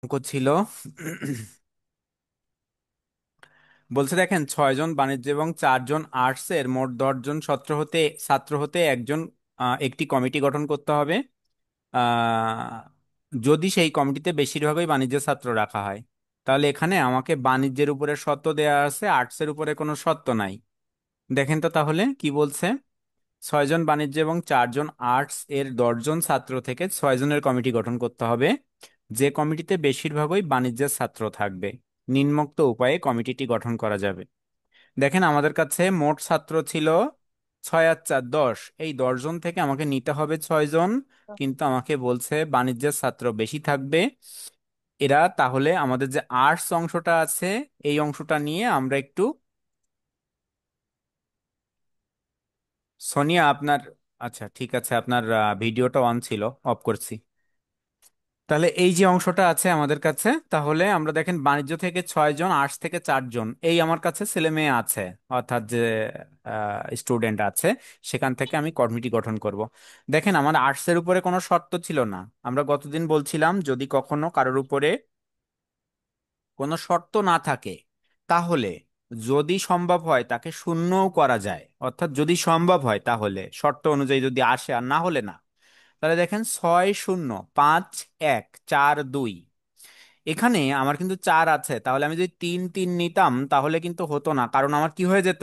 অঙ্ক ছিল। বলছে দেখেন 6 জন বাণিজ্য এবং 4 জন আর্টসের মোট 10 জন ছাত্র হতে একজন একটি কমিটি গঠন করতে হবে। আহ, যদি সেই কমিটিতে বেশিরভাগই বাণিজ্যের ছাত্র রাখা হয়, তাহলে এখানে আমাকে বাণিজ্যের উপরে শর্ত দেয়া আছে, আর্টসের উপরে কোনো শর্ত নাই। দেখেন তো তাহলে কি বলছে। 6 জন বাণিজ্য এবং 4 জন আর্টস এর 10 জন ছাত্র থেকে 6 জনের কমিটি গঠন করতে হবে, যে কমিটিতে বেশিরভাগই বাণিজ্যের ছাত্র থাকবে। নিম্নোক্ত উপায়ে কমিটিটি গঠন করা যাবে। দেখেন আমাদের কাছে মোট ছাত্র ছিল 6 আর 4 10, এই 10 জন থেকে আমাকে নিতে হবে 6 জন, কিন্তু আমাকে বলছে বাণিজ্যের ছাত্র বেশি থাকবে। এরা তাহলে আমাদের যে আর্টস অংশটা আছে, এই অংশটা নিয়ে আমরা একটু, সোনিয়া আপনার, আচ্ছা ঠিক আছে, আপনার ভিডিওটা অন ছিল, অফ করছি। তাহলে এই যে অংশটা আছে আমাদের কাছে, তাহলে আমরা দেখেন বাণিজ্য থেকে 6 জন, আর্টস থেকে 4 জন, এই আমার কাছে ছেলে মেয়ে আছে, অর্থাৎ যে স্টুডেন্ট আছে, সেখান থেকে আমি কমিটি গঠন করব। দেখেন আমার আর্টসের উপরে কোনো শর্ত ছিল না। আমরা গতদিন বলছিলাম যদি কখনো কারোর উপরে কোনো শর্ত না থাকে, তাহলে যদি সম্ভব হয় তাকে শূন্যও করা যায়, অর্থাৎ যদি সম্ভব হয় তাহলে শর্ত অনুযায়ী যদি আসে, আর না হলে না। তাহলে দেখেন 6 0 5 1 4 2, এখানে আমার কিন্তু 4 আছে, তাহলে আমি যদি 3 3 নিতাম তাহলে কিন্তু হতো না, কারণ আমার কি হয়ে যেত,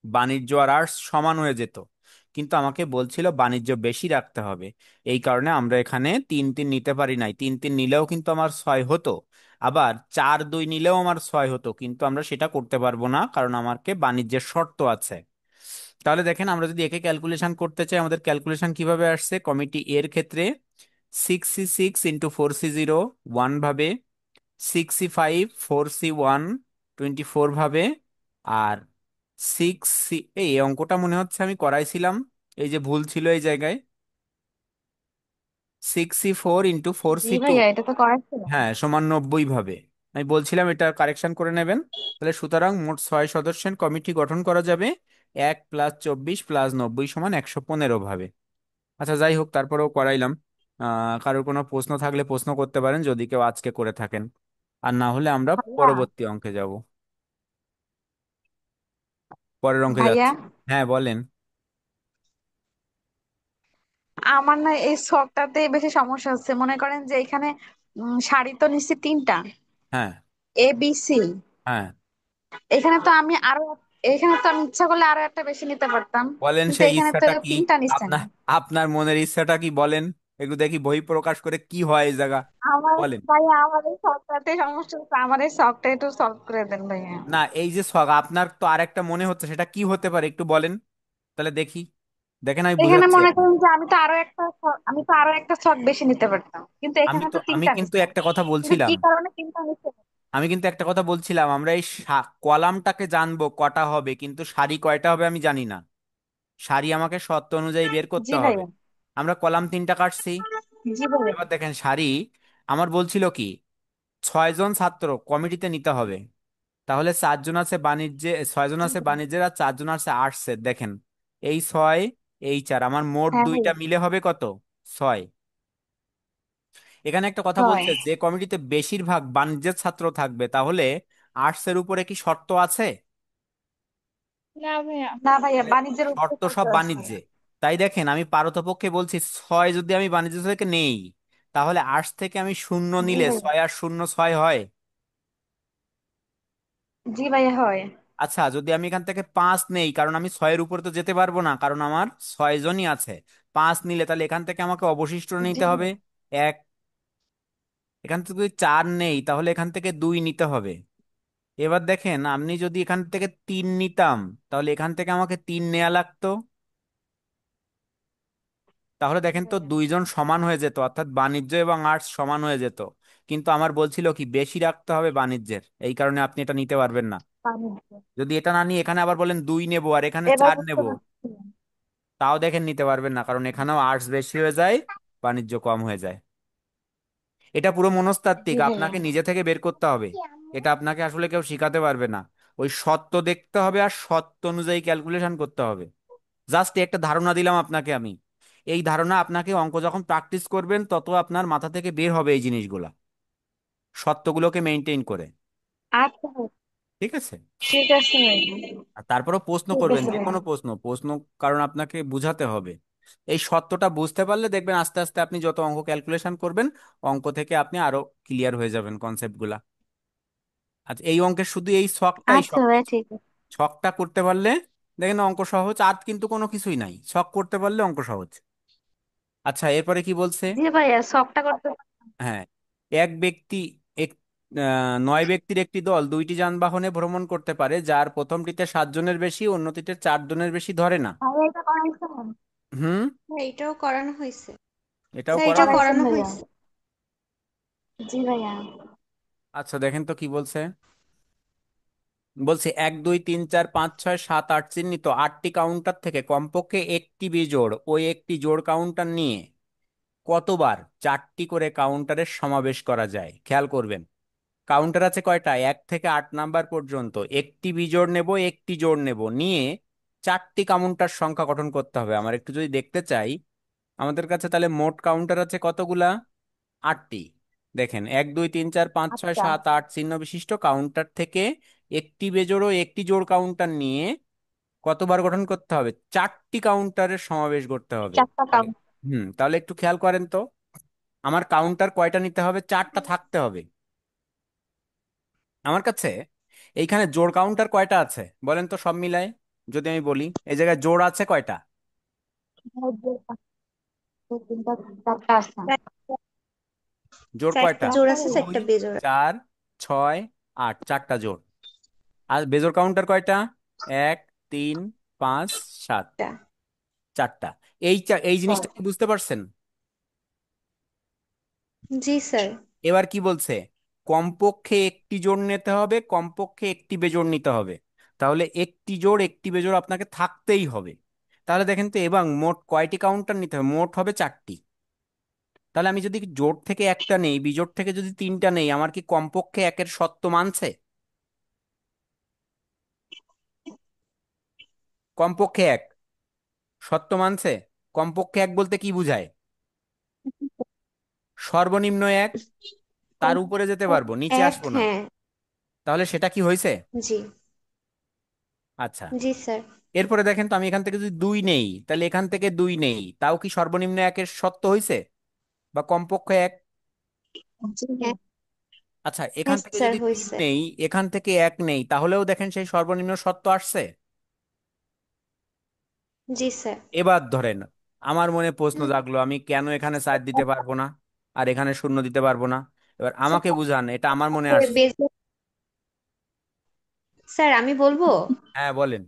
বাণিজ্য আর আর্টস সমান হয়ে যেত। কিন্তু আমাকে বলছিল বাণিজ্য বেশি রাখতে হবে, এই কারণে আমরা এখানে 3 3 নিতে পারি নাই। 3 3 নিলেও কিন্তু আমার 6 হতো, আবার 4 2 নিলেও আমার 6 হতো, কিন্তু আমরা সেটা করতে পারবো না, কারণ আমাকে বাণিজ্যের শর্ত আছে। তাহলে দেখেন আমরা যদি একে ক্যালকুলেশন করতে চাই, আমাদের ক্যালকুলেশন কিভাবে আসছে, কমিটি এর ক্ষেত্রে 6C6 × 4C0 1 ভাবে, 6C5 4C1 24 ভাবে, আর 6C, এই অঙ্কটা মনে হচ্ছে আমি করাইছিলাম, এই যে ভুল ছিল এই জায়গায়, 6C4 × জি 4C2, ভাইয়া, এটা তো করার ছিল। হ্যাঁ সমান 90 ভাবে। আমি বলছিলাম এটা কারেকশন করে নেবেন। তাহলে সুতরাং মোট 6 সদস্যের কমিটি গঠন করা যাবে 1 + 24 + 90 = 115 ভাবে। আচ্ছা যাই হোক, তারপরেও করাইলাম। কারোর কোনো প্রশ্ন থাকলে প্রশ্ন করতে পারেন যদি কেউ আজকে করে থাকেন, আর না হলে আমরা ভাইয়া, পরবর্তী অঙ্কে যাব। পরের অঙ্কে ভাইয়া যাচ্ছি। হ্যাঁ বলেন। আমার না এই শখটাতে বেশি সমস্যা হচ্ছে। মনে করেন যে এখানে শাড়ি তো নিচ্ছি তিনটা, হ্যাঁ। ABC। হ্যাঁ এখানে তো আমি আরো, এখানে তো আমি ইচ্ছা করলে আরো একটা বেশি নিতে পারতাম, বলেন, কিন্তু সেই এখানে তো ইচ্ছাটা কি? তিনটা নিচ্ছেন। আপনার আপনার মনের ইচ্ছাটা কি বলেন, একটু দেখি বই প্রকাশ করে কি হয় এই জায়গা। আমার বলেন। ভাইয়া, আমার এই শখটাতে সমস্যা হচ্ছে, আমার এই শখটা একটু সলভ করে দেন ভাইয়া। না এই যে শখ আপনার তো আরেকটা মনে হচ্ছে, সেটা কি হতে পারে একটু বলেন, তাহলে দেখি। দেখেন আমি এখানে বুঝাচ্ছি মনে এখন। করেন যে আমি তো আরো একটা শখ বেশি নিতে পারতাম, কিন্তু এখানে তো আমি তিনটা কিন্তু নিচ্ছেন। একটা কথা কিন্তু বলছিলাম, কি কারণে তিনটা নিচ্ছেন? আমরা এই কলামটাকে জানবো কটা হবে, কিন্তু সারি কয়টা হবে আমি জানি না। সারি আমাকে শর্ত অনুযায়ী বের জি করতে হবে। ভাইয়া। আমরা কলাম 3টা কাটছি। জি ভাইয়া। এবার দেখেন সারি, আমার বলছিল কি 6 জন ছাত্র কমিটিতে নিতে হবে, তাহলে 4 জন আছে বাণিজ্যে, 6 জন জি আছে ভাইয়া। বাণিজ্যের, আর 4 জন আছে আর্টসের। দেখেন এই 6, এই 4, আমার মোট হ্যাঁ দুইটা ভাইয়া। মিলে হবে কত, 6। এখানে একটা কথা হয়। বলছে যে কমিটিতে বেশিরভাগ বাণিজ্যের ছাত্র থাকবে, তাহলে আর্টসের উপরে কি শর্ত আছে? না ভাইয়া, তাহলে বাণিজ্যের উপরে শর্ত শর্ত সব আছে। বাণিজ্যে। তাই দেখেন আমি পারতপক্ষে বলছি, 6 যদি আমি বাণিজ্য থেকে নেই, তাহলে আর্টস থেকে আমি শূন্য জি নিলে ভাইয়া। 6 আর 0 6 হয়। জি ভাইয়া, হয়। আচ্ছা যদি আমি এখান থেকে 5 নেই, কারণ আমি 6-এর উপরে তো যেতে পারবো না, কারণ আমার 6 জনই আছে। 5 নিলে তাহলে এখান থেকে আমাকে অবশিষ্ট জি নিতে হবে ভাইয়া। 1। এখান থেকে যদি 4 নেই, তাহলে এখান থেকে 2 নিতে হবে। এবার দেখেন আপনি যদি এখান থেকে 3 নিতাম, তাহলে এখান থেকে আমাকে 3 নেওয়া লাগতো। তাহলে জি দেখেন তো ভাইয়া। 2 জন সমান হয়ে যেত, অর্থাৎ বাণিজ্য এবং আর্টস সমান হয়ে যেত। কিন্তু আমার বলছিল কি বেশি রাখতে হবে বাণিজ্যের, এই কারণে আপনি এটা নিতে পারবেন না। বাণিজ্য। যদি এটা না নিয়ে এখানে আবার বলেন 2 নেবো আর এখানে এবার 4 বুঝতে নেবো, পারছি। তাও দেখেন নিতে পারবেন না, কারণ এখানেও আর্টস বেশি হয়ে যায়, বাণিজ্য কম হয়ে যায়। এটা পুরো জি মনস্তাত্ত্বিক, ভাইয়া। আপনাকে নিজে থেকে বের করতে হবে। এটা আপনাকে আসলে কেউ শিখাতে পারবে না। ওই সত্য দেখতে হবে আর সত্য অনুযায়ী ক্যালকুলেশন করতে হবে। জাস্ট একটা ধারণা দিলাম আপনাকে আমি। এই ধারণা আপনাকে অঙ্ক যখন প্র্যাকটিস করবেন তত আপনার মাথা থেকে বের হবে এই জিনিসগুলা। সত্যগুলোকে মেনটেন করে। আচ্ছা ভাইয়া, ঠিক আছে? ঠিক আছে ভাইয়া। আর তারপরেও প্রশ্ন ঠিক করবেন, আছে যে ভাইয়া। কোনো প্রশ্ন, কারণ আপনাকে বুঝাতে হবে। এই সত্যটা বুঝতে পারলে দেখবেন আস্তে আস্তে আপনি যত অঙ্ক ক্যালকুলেশন করবেন, অঙ্ক থেকে আপনি আরো ক্লিয়ার হয়ে যাবেন কনসেপ্ট গুলা। আচ্ছা, এই অঙ্কের শুধু এই ছকটাই আচ্ছা সহজ। ভাইয়া, ঠিক আছে। ছকটা করতে পারলে দেখেন অঙ্ক সহজ, আর কিন্তু কোনো কিছুই নাই, ছক করতে পারলে অঙ্ক সহজ। আচ্ছা, এরপরে কি বলছে? জি ভাইয়া, শখটা করতে। হ্যাঁ, এক ব্যক্তি এক 9 ব্যক্তির একটি দল দুইটি যানবাহনে ভ্রমণ করতে পারে, যার প্রথমটিতে 7 জনের বেশি, অন্যটিতে 4 জনের বেশি ধরে না। ভাইয়া এটা করাইছেন? হুম। হ্যাঁ, এটাও করানো হয়েছে। এটাও স্যার, এটাও করানো হয়েছে। করাইছেন করানো ভাইয়া? হয়েছে। জি ভাইয়া। আচ্ছা, দেখেন তো কি বলছে। বলছে 1 2 3 4 5 6 7 8 চিহ্নিত 8টি কাউন্টার থেকে কমপক্ষে একটি বিজোড় ওই একটি জোড় কাউন্টার নিয়ে কতবার 4টি করে কাউন্টারের সমাবেশ করা যায়, খেয়াল করবেন। কাউন্টার আছে কয়টা? 1 থেকে 8 নাম্বার পর্যন্ত। একটি বিজোড় নেব, একটি জোড় নেব, নিয়ে 4টি কাউন্টার সংখ্যা গঠন করতে হবে। আমার একটু যদি দেখতে চাই, আমাদের কাছে তাহলে মোট কাউন্টার আছে কতগুলা? 8টি। দেখেন, 1 2 3 4 5 6 আচ্ছা। 7 8 চিহ্ন বিশিষ্ট কাউন্টার থেকে একটি বেজোড় ও একটি জোড় কাউন্টার নিয়ে কতবার গঠন করতে হবে? 4টি কাউন্টারের সমাবেশ করতে হবে। চারটা তাহলে কাউন্ট। তাহলে একটু খেয়াল করেন তো, আমার কাউন্টার কয়টা নিতে হবে? 4টা থাকতে হবে আমার কাছে। এইখানে জোড় কাউন্টার কয়টা আছে বলেন তো সব মিলায়? যদি আমি বলি এই জায়গায় জোড় আছে কয়টা? তিনটা, চারটা আছে। জোড় কয়টা? চারটা জোড় চারটা আছে, ভাইয়া। 2 চারটা বেজোড়। 4 6 8, 4টা জোড়। আর বেজোড় কাউন্টার কয়টা? 1 3 5 7, টা। 4টা। এই জিনিসটা কি বুঝতে পারছেন? জি স্যার। এবার কি বলছে? কমপক্ষে একটি জোড় নিতে হবে, কমপক্ষে একটি বেজোড় নিতে হবে। তাহলে একটি জোড় একটি বেজোড় আপনাকে থাকতেই হবে। তাহলে দেখেন তো, এবার মোট কয়টি কাউন্টার নিতে হবে? মোট হবে 4টি। তাহলে আমি যদি জোড় থেকে একটা নেই, বিজোড় থেকে যদি 3টা নেই, আমার কি কমপক্ষে একের সত্য মানছে? কমপক্ষে এক সত্য মানছে? কমপক্ষে এক বলতে কি বুঝায়? সর্বনিম্ন এক, তার উপরে যেতে পারবো, নিচে এক, আসবো না। হ্যাঁ। তাহলে সেটা কি হয়েছে? জি। আচ্ছা, জি স্যার। এরপরে দেখেন তো, আমি এখান থেকে যদি 2 নেই, তাহলে এখান থেকে 2 নেই, তাও কি সর্বনিম্ন একের সত্য হয়েছে, বা কমপক্ষে এক? জি হ্যাঁ। ভাইয়া। আচ্ছা, এখান হ্যাঁ থেকে স্যার, যদি 3 হয়েছে। নেই, এখান থেকে এক নেই, তাহলেও দেখেন সেই সর্বনিম্ন সত্য আসছে। জি স্যার। এবার ধরেন, আমার মনে প্রশ্ন জাগলো, আমি কেন এখানে 4 দিতে পারবো না, আর এখানে 0 দিতে পারবো না? এবার আমাকে বুঝান, এটা আমার মনে আসছে। স্যার, আমি বলবো। হ্যাঁ, বলেন।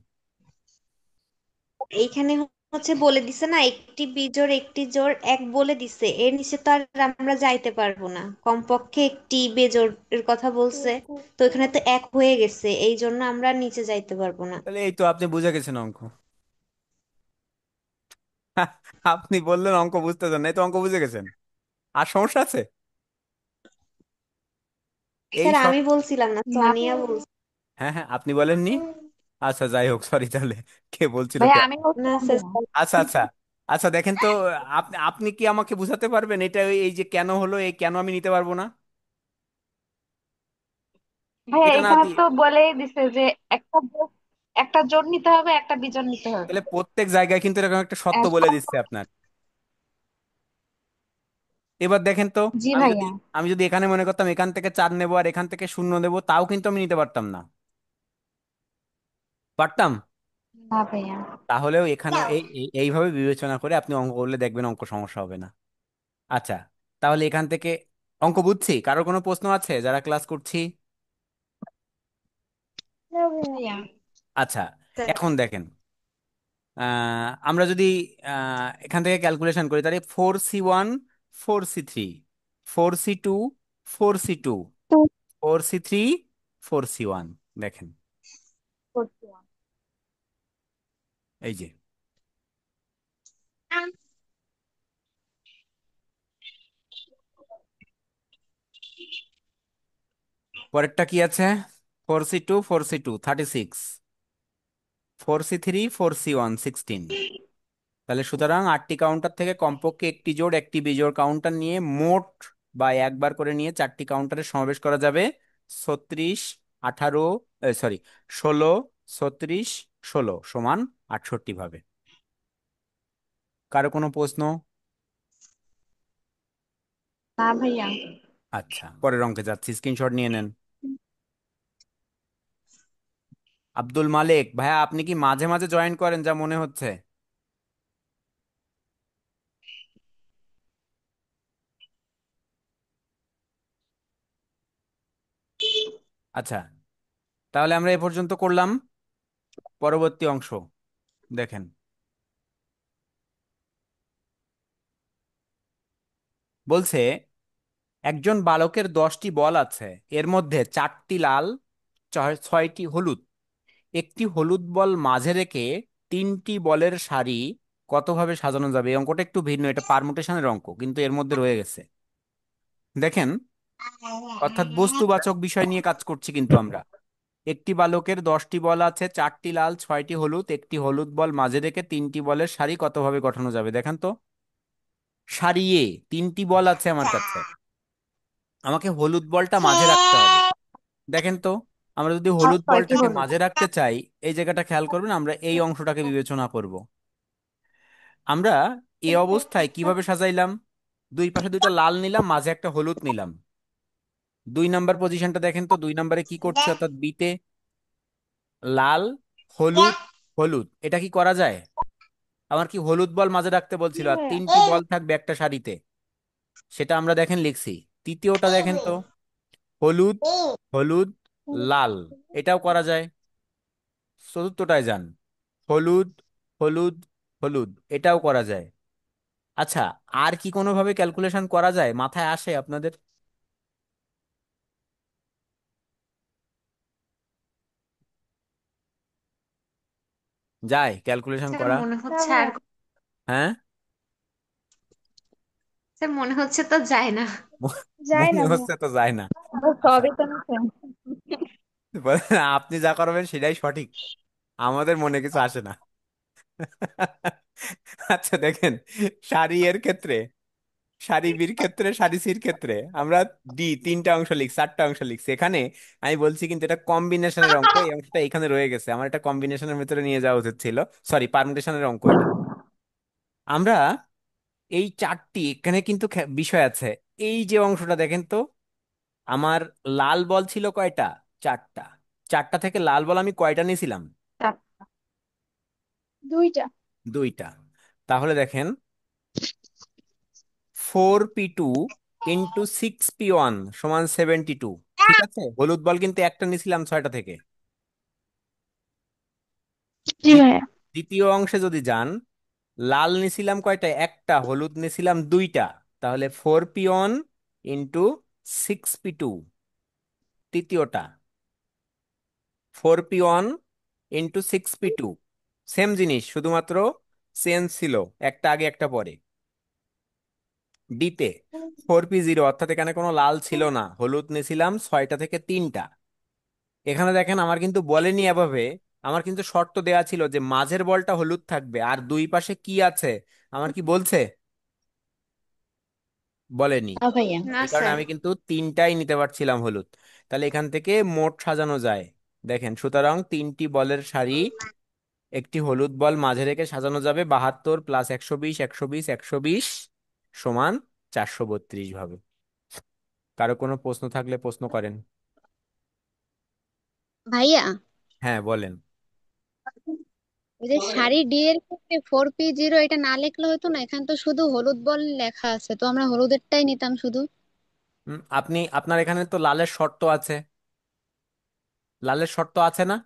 এইখানে হচ্ছে বলে দিছে না, একটি বিজোড় একটি জোড় এক বলে দিছে, এর নিচে তো আর আমরা যাইতে পারবো না। কমপক্ষে একটি বেজোড় এর কথা বলছে, তো এখানে তো এক হয়ে গেছে, এই জন্য আমরা নিচে যাইতে পারবো না। তাহলে এই তো আপনি বুঝে গেছেন অঙ্ক। আপনি বললেন অঙ্ক বুঝতেছেন না, এই তো অঙ্ক বুঝে গেছেন। আর সমস্যা আছে? এই স্যার, সব। আমি বলছিলাম না, না সোনিয়া বলছে। হ্যাঁ হ্যাঁ, আপনি বলেননি। আচ্ছা, যাই হোক, সরি তাহলে। কে বলছিল ভাইয়া, কে? আমি না বলছিলাম স্যার। ভাইয়া। আচ্ছা আচ্ছা। আচ্ছা, দেখেন তো, আপনি আপনি কি আমাকে বুঝাতে পারবেন এটা, এই যে কেন হলো, এই কেন আমি নিতে পারবো না? ভাইয়া এটা না এখানে দিয়ে, তো বলেই দিছে যে একটা জোড় নিতে হবে, একটা বিজোড় নিতে হবে। তাহলে প্রত্যেক জায়গায় কিন্তু এরকম একটা সত্য বলে দিচ্ছে আপনার। এবার দেখেন তো, জি আমি যদি ভাইয়া। আমি যদি এখানে মনে করতাম এখান থেকে 4 নেবো আর এখান থেকে 0 নেবো, তাও কিন্তু আমি নিতে পারতাম না। পারতাম? না ভাইয়া। তাহলেও এখানেও এইভাবে বিবেচনা করে আপনি অঙ্ক করলে দেখবেন অঙ্ক সমস্যা হবে না। আচ্ছা, তাহলে এখান থেকে অঙ্ক বুঝছি। কারো কোনো প্রশ্ন আছে যারা ক্লাস করছি? না ভাইয়া। আচ্ছা, স্যার। এখন দেখেন, আমরা যদি এখান থেকে ক্যালকুলেশন করি, তাহলে 4C1 4C3, 4C2 4C2, তো 4C3 4C1। দেখেন, করছিলাম। এই যে পরেরটা কি আছে? 4C2 36, 4C3 4C1 16। তাহলে সুতরাং 8টি কাউন্টার থেকে কমপক্ষে একটি জোড় একটি বিজোড় কাউন্টার নিয়ে মোট বা একবার করে নিয়ে 4টি কাউন্টারে সমাবেশ করা যাবে 36, 18, সরি, 16, 36, 16 সমান 68 ভাবে। কারো কোনো প্রশ্ন? না ভাইয়া। আচ্ছা, পরের অঙ্কে যাচ্ছি, স্ক্রিনশট নিয়ে নেন। আব্দুল মালিক ভাইয়া, আপনি কি মাঝে মাঝে জয়েন করেন যা মনে হচ্ছে? আচ্ছা, তাহলে আমরা এ পর্যন্ত করলাম। পরবর্তী অংশ দেখেন। বলছে একজন বালকের 10টি বল আছে, এর মধ্যে 4টি লাল, 6টি হলুদ। একটি হলুদ বল মাঝে রেখে 3টি বলের সারি কতভাবে সাজানো যাবে? এই অঙ্কটা একটু ভিন্ন, এটা পারমুটেশনের অঙ্ক কিন্তু এর মধ্যে রয়ে গেছে। দেখেন, অর্থাৎ বস্তুবাচক বিষয় নিয়ে কাজ করছি কিন্তু আমরা। একটি বালকের 10টি বল আছে, 4টি লাল, 6টি হলুদ। একটি হলুদ বল মাঝে রেখে 3টি বলের সারি কতভাবে গঠানো যাবে? দেখেন তো, সারিয়ে 3টি বল আছে আমার কাছে, আমাকে হলুদ বলটা মাঝে রাখতে হবে। দেখেন তো, আমরা যদি আর হলুদ 6টি বলটাকে হলুদ। মাঝে রাখতে চাই, এই জায়গাটা খেয়াল করবেন, আমরা এই অংশটাকে বিবেচনা করব। আমরা এই অবস্থায় কিভাবে সাজাইলাম? দুই পাশে দুইটা লাল নিলাম, মাঝে একটা হলুদ নিলাম। 2 নাম্বার পজিশনটা দেখেন তো, 2 নাম্বারে কি করছে, অর্থাৎ বিতে লাল, হলুদ, হলুদ, এটা কি করা যায়? আমার কি হলুদ বল মাঝে রাখতে বলছিল, আর 3টি বল থাকবে একটা সারিতে, সেটা আমরা দেখেন লিখছি। তৃতীয়টা দেখেন তো, হলুদ, হলুদ, লাল, এটাও করা যায়। চতুর্থটায় যান, হলুদ, হলুদ, হলুদ, এটাও করা যায়। আচ্ছা, আর কি কোনোভাবে ক্যালকুলেশন করা যায়, মাথায় আসে আপনাদের? যায় ক্যালকুলেশন স্যার করা? মনে হচ্ছে আর হ্যাঁ। স্যার মনে হচ্ছে তো যায় না। যায় মনে না ভাইয়া। হচ্ছে তো যায় না। আচ্ছা, সবই তো নিছে। আপনি যা করবেন সেটাই সঠিক, আমাদের মনে কিছু আসে না। আচ্ছা দেখেন, সারি এর ক্ষেত্রে, সারি বির ক্ষেত্রে, সারি সির ক্ষেত্রে আমরা 3টা অংশ লিখছি, 4টা অংশ লিখছি এখানে। আমি বলছি কিন্তু এটা কম্বিনেশনের অঙ্ক, এই অংশটা এখানে রয়ে গেছে, আমার এটা কম্বিনেশনের ভিতরে নিয়ে যাওয়া উচিত ছিল। সরি, পারমুটেশনের অঙ্ক এটা। আমরা এই 4টি এখানে কিন্তু বিষয় আছে। এই যে অংশটা দেখেন তো, আমার লাল বল ছিল কয়টা? 4টা। 4টা থেকে লাল বল আমি কয়টা নিয়েছিলাম? 2টা। 2টা। তাহলে দেখেন, 4p2 ইন্টু 6p1 সমান 72। ঠিক আছে, হলুদ বল কিন্তু একটা নিয়েছিলাম 6টা থেকে। জি দ্বি- ভাইয়া। দ্বিতীয় অংশে যদি যান, লাল নিছিলাম কয়টা? একটা। হলুদ নিছিলাম 2টা। তাহলে 4p1 into 6p2, তৃতীয়টা। 4p1 into 6p2, same জিনিস, শুধুমাত্র চেঞ্জ ছিল, একটা আগে একটা পরে। ডিতে 4p0, অর্থাৎ এখানে কোনো লাল ছিল না, হলুদ নিছিলাম 6টা থেকে 3টা। এখানে দেখেন আমার কিন্তু বলেনি এভাবে, আমার কিন্তু শর্ত দেয়া ছিল যে মাঝের বলটা হলুদ থাকবে, আর দুই পাশে কি আছে আমার কি বলছে? বলেনি। না ভাইয়া। না এই কারণে স্যার। আমি কিন্তু 3টাই নিতে পারছিলাম হলুদ। তাহলে এখান থেকে মোট সাজানো যায়। দেখেন, সুতরাং 3টি বলের সারি, একটি হলুদ বল মাঝে রেখে সাজানো যাবে 72 প্লাস 120, 120, 120 সমান 432 ভাবে। কারো কোনো প্রশ্ন থাকলে প্রশ্ন করেন। ভাইয়া, হ্যাঁ বলেন। ওই যে সারি ডি এর ক্ষেত্রে 4p0 এটা না লিখলে হতো না? এখানে তো শুধু হলুদ বল লেখা আছে, তো আমরা হলুদেরটাই নিতাম শুধু। আপনি, আপনার এখানে তো লালের শর্ত আছে, লালের শর্ত আছে না?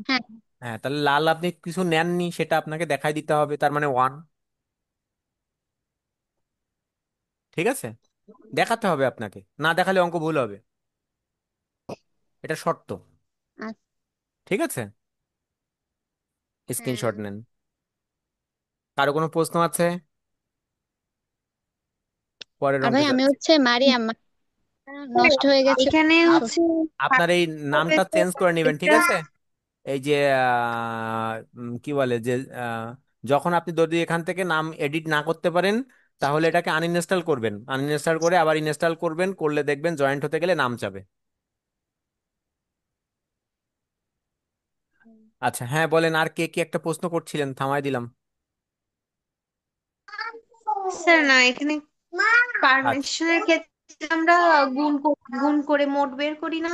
হ্যাঁ। হ্যাঁ, তাহলে লাল আপনি কিছু নেননি, সেটা আপনাকে দেখাই দিতে হবে, তার মানে 1। ঠিক আছে, দেখাতে হবে আপনাকে, না দেখালে অঙ্ক ভুল হবে, এটা শর্ত। আচ্ছা। ঠিক আছে, হ্যাঁ। স্ক্রিনশট নেন। কারো কোনো প্রশ্ন আছে? পরের আর ভাই, অঙ্কে আমি যাচ্ছি। হচ্ছে মারিয়াম, নষ্ট হয়ে গেছে। এখানে আপ- হচ্ছে আপনার এই নামটা চেঞ্জ করে নেবেন, ঠিক আছে? এই যে কি বলে যে, যখন আপনি যদি এখান থেকে নাম এডিট না করতে পারেন, তাহলে এটাকে আনইনস্টল করবেন, আনইনস্টল করে আবার ইনস্টল করবেন, করলে দেখবেন জয়েন্ট হতে গেলে নাম চাবে। আচ্ছা হ্যাঁ বলেন, আর কে কি একটা প্রশ্ন করছিলেন, থামাই দিলাম। স্যার না, এখানে আচ্ছা পারমিশনের ক্ষেত্রে আমরা গুণ করে মোট বের করি না?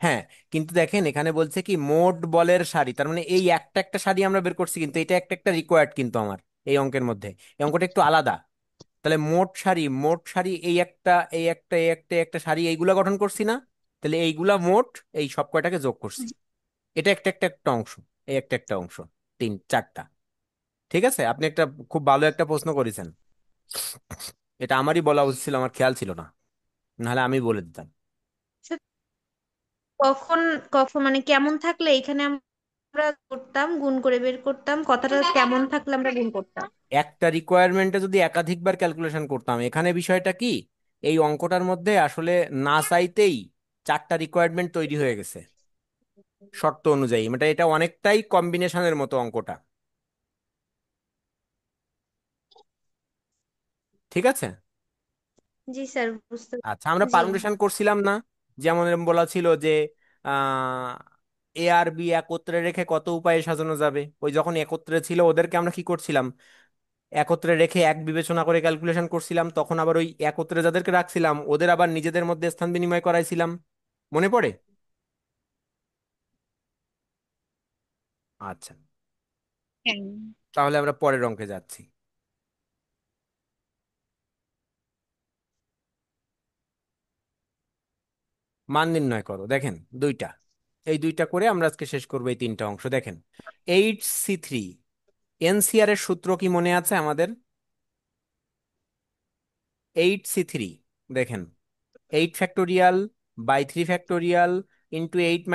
হ্যাঁ, কিন্তু দেখেন এখানে বলছে কি মোট বলের সারি, তার মানে এই একটা একটা সারি আমরা বের করছি, কিন্তু এটা একটা একটা রিকোয়ার্ড কিন্তু আমার এই অঙ্কের মধ্যে, এই অঙ্কটা একটু আলাদা। তাহলে মোট সারি, মোট সারি এই একটা এই একটা এই একটা এই একটা সারি, এইগুলা গঠন করছি না? তাহলে এইগুলা মোট, এই সব কয়টাকে যোগ করছি। এটা একটা একটা একটা অংশ, এই একটা একটা অংশ, তিন চারটা। ঠিক আছে, আপনি একটা খুব ভালো একটা প্রশ্ন করেছেন। এটা আমারই বলা উচিত ছিল, আমার খেয়াল ছিল না, নাহলে আমি বলে দিতাম। স্যার, কখন কখন মানে কেমন থাকলে এখানে আমরা করতাম, গুণ করে বের করতাম, কথাটা কেমন থাকলে আমরা গুণ করতাম? একটা রিকোয়ারমেন্টে যদি একাধিকবার ক্যালকুলেশন করতাম, এখানে বিষয়টা কি, এই অঙ্কটার মধ্যে আসলে না চাইতেই চারটা রিকোয়ারমেন্ট তৈরি হয়ে গেছে শর্ত অনুযায়ী, মানে এটা অনেকটাই কম্বিনেশনের মতো অঙ্কটা। ঠিক আছে। জি স্যার, বুঝতে। আচ্ছা আমরা জি। পারমুটেশন করছিলাম না? যেমন এরম বলা ছিল যে এ আর বি একত্রে রেখে কত উপায়ে সাজানো যাবে, ওই যখন একত্রে ছিল ওদেরকে আমরা কি করছিলাম, একত্রে রেখে এক বিবেচনা করে ক্যালকুলেশন করছিলাম, তখন আবার ওই একত্রে যাদেরকে রাখছিলাম ওদের আবার নিজেদের মধ্যে স্থান বিনিময় করাইছিলাম। মনে পড়ে? আচ্ছা, হ্যাঁ। তাহলে আমরা পরের অঙ্কে যাচ্ছি। মান নির্ণয় করো, দেখেন দুইটা, এই দুইটা করে আমরা আজকে শেষ করবো এই তিনটা অংশ। দেখেন 8c3, এনসিআর এর সূত্র কি মনে আছে আমাদের? 8c3, দেখেন 8 factorial by 3 factorial into 8 -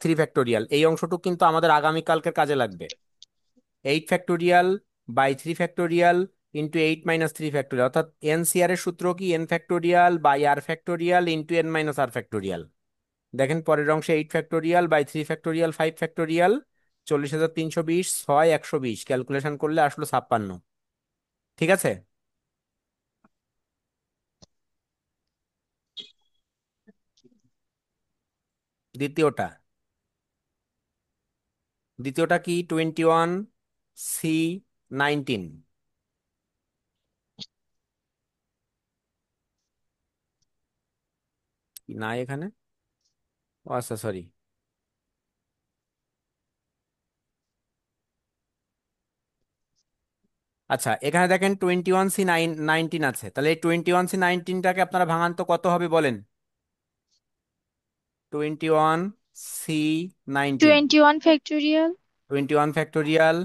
3 factorial, এই অংশটুকু কিন্তু আমাদের আগামীকালকের কাজে লাগবে। 8 factorial by 3 factorial into 8 - 3 factorial, অর্থাৎ এনসিআর এর সূত্র কি n factorial by r factorial into n - r factorial. দেখেন পরের অংশে 8 factorial by 3 factorial 5 factorial, 40,320, 6 120, calculation করলে আসলো 56। ঠিক আছে। দ্বিতীয়টা, দ্বিতীয়টা কি 21c19, না এখানে, ও আচ্ছা সরি। আচ্ছা এখানে দেখেন 21c19 আছে, তাহলে এই 21c19টাকে আপনারা ভাঙান তো কত হবে বলেন? 21c19, 21 factorial 21 factorial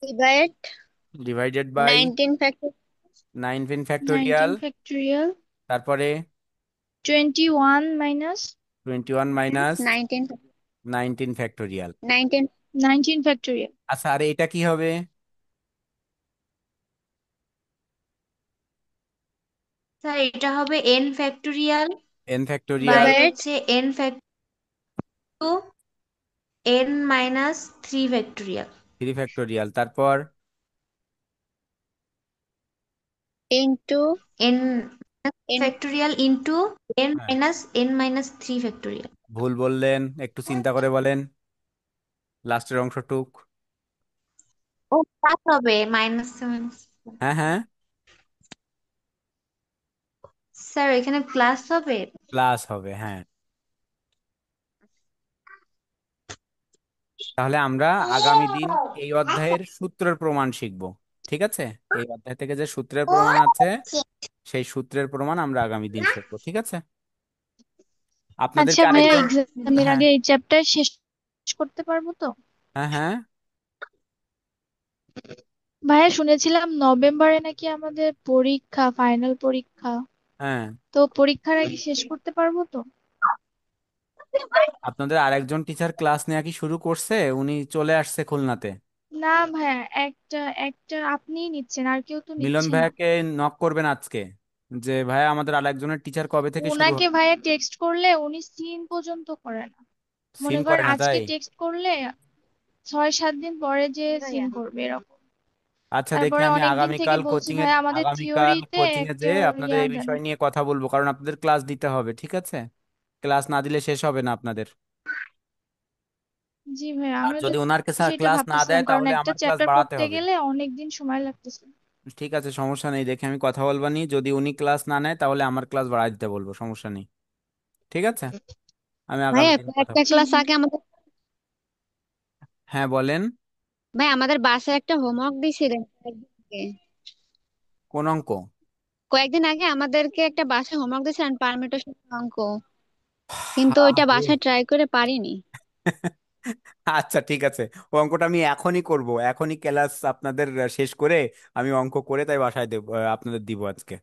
divide divided by 19 factor 19 factorial, 19 factorial তারপরে 21 - 21 - 19 ফ্যাক্টোরিয়াল। 19 19 ফ্যাক্টোরিয়াল। আচ্ছা আর এটা কি হবে? স্যার এটা হবে n factorial n by factorial divide হচ্ছে n factor n minus 3 factorial. 3 factorial, তারপর into n n factorial into হ্যাঁ n মাইনাস 3 ফ্যাক্টোরিয়াল। ভুল বললেন, একটু চিন্তা করে বলেন লাস্টের অংশটুক। ও প্লাস হবে, মাইনাস মাইনাস। হ্যাঁ হ্যাঁ, স্যার এখানে প্লাস হবে। প্লাস হবে হ্যাঁ। তাহলে আমরা আগামী দিন এই অধ্যায়ের সূত্রের প্রমাণ শিখব। ঠিক আছে, এই অধ্যায় থেকে যে সূত্রের প্রমাণ আছে সেই সূত্রের প্রমাণ আমরা আগামী দিন শিখবো। ঠিক আছে, আচ্ছা আপনাদেরকে ভাইয়া, আরেকজন, এক্সামের হ্যাঁ আগে এই চ্যাপ্টার শেষ করতে পারবো তো? হ্যাঁ হ্যাঁ ভাইয়া শুনেছিলাম নভেম্বরে নাকি আমাদের পরীক্ষা, ফাইনাল পরীক্ষা। হ্যাঁ, তো পরীক্ষার আগে শেষ করতে পারবো তো? আপনাদের আরেকজন টিচার ক্লাস নেওয়া কি শুরু করছে? উনি চলে আসছে খুলনাতে। না ভাইয়া, একটা একটা আপনিই নিচ্ছেন, আর কেউ তো মিলন নিচ্ছে না। ভাইয়াকে নক করবেন আজকে, যে ভাইয়া আমাদের আরেকজনের টিচার কবে থেকে শুরু ওনাকে হবে। ভাইয়া টেক্সট করলে উনি সিন পর্যন্ত করে না। সিন মনে করে করেন না আজকে তাই? টেক্সট করলে 6 7 দিন পরে যে সিন করবে এরকম। আচ্ছা, দেখি তারপরে আমি অনেকদিন থেকে আগামীকাল বলছি কোচিং এ ভাই আমাদের আগামীকাল থিওরিতে কোচিং এ যে একটু আপনাদের ইয়া এই দেন। বিষয় নিয়ে কথা বলবো, কারণ আপনাদের ক্লাস দিতে হবে, ঠিক আছে? ক্লাস না দিলে শেষ হবে না আপনাদের। জি ভাই, আর আমিও তো যদি ওনারকে সেটা ক্লাস না ভাবতেছিলাম, দেয় কারণ তাহলে একটা আমার ক্লাস চ্যাপ্টার বাড়াতে পড়তে হবে। গেলে অনেক দিন সময় লাগতেছে। ঠিক আছে, সমস্যা নেই, দেখে আমি কথা বলবানি, যদি উনি ক্লাস না নেয় তাহলে আমার ক্লাস বাড়াই দিতে বলবো, সমস্যা নেই। ঠিক আছে, আমি আগামী ভাইয়া দিন কথা কয়েকটা জি ক্লাস ভাই। আগে আমাদের, হ্যাঁ বলেন। ভাই আমাদের বাসায় একটা হোমওয়ার্ক দিছিলেন কয়েকদিন আগে। কোন অঙ্ক? কয়েকদিন আগে আমাদেরকে একটা বাসায় হোমওয়ার্ক দিয়েছিলেন পারমিটেশন অঙ্ক, কিন্তু ওইটা আরে বাসায় ট্রাই করে পারিনি। আচ্ছা ঠিক আছে, ও অঙ্কটা আমি এখনই করব, এখনই ক্লাস আপনাদের শেষ করে আমি অঙ্ক করে তাই বাসায় দেব, আপনাদের দিব আজকে।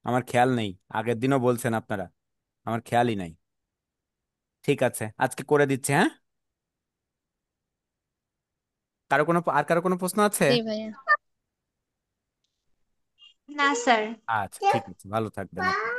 আমার খেয়াল নেই, আগের দিনও বলছেন আপনারা, আমার খেয়ালই নাই। ঠিক আছে, আজকে করে দিচ্ছে, হ্যাঁ। কারো কোনো প্রশ্ন আছে? জি ভাইয়া। না স্যার। আচ্ছা ঠিক আছে, ভালো থাকবেন আপনি।